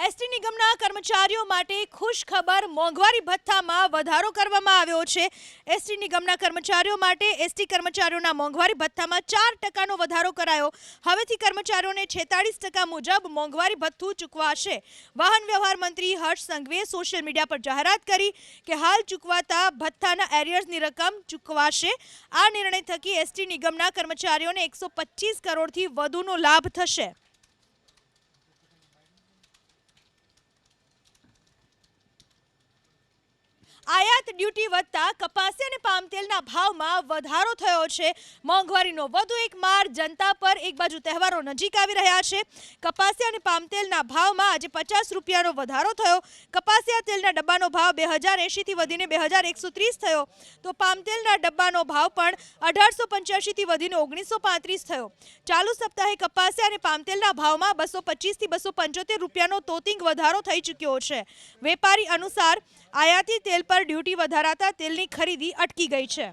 ST નિગમના કર્મચારીઓ માટે ખુશ ખબર, મોંઘવારી ભથ્થામાં વધારો કરવામાં આવ્યો છે। એસટી નિગમના કર્મચારીઓ માટે એસટી કર્મચારીઓના મોંઘવારી ભથ્થામાં 4% વધારો કરાયો। હવેથી કર્મચારીઓને 46% મુજબ મોંઘવારી ભથ્થું ચૂકવાશે। વાહન વ્યવહાર મંત્રી હર્ષ સંઘવીએ સોશિયલ મીડિયા પર જાહેરાત કરી કે હાલ ચૂકવાતા ભથ્થાના એરિયર્સની રકમ ચૂકવાશે। આ નિર્ણય થકી એસટી નિગમના કર્મચારીઓને 125 કરોડથી વધુનો લાભ થશે। આયાત ડ્યુટી વધતા કપાસી અને પામ તેલના ભાવમાં વધારો થયો છે। મોંઘવારીનો વધુ એક માર જનતા પર। એક બાજુ તહેવારો નજીક આવી રહ્યા છે। કપાસિયા અને પામ તેલના ભાવમાં આજે 50 રૂપિયાનો વધારો થયો। કપાસિયા તેલના ડબ્બાનો ભાવ 2080થી વધીને 2130 થયો, તો પામ તેલના ડબ્બાનો ભાવ પણ 1885થી વધીને 1935 થયો। ચાલુ સપ્તાહે કપાસિયા અને પામ તેલના ભાવમાં 225થી 275 રૂપિયાનો તોતિંગ વધારો થઈ ચૂક્યો છે। વેપારી અનુસાર આયાતી તેલ પર ડ્યુટી વધારાતા તેલની ખરીદી અટકી ગઈ છે।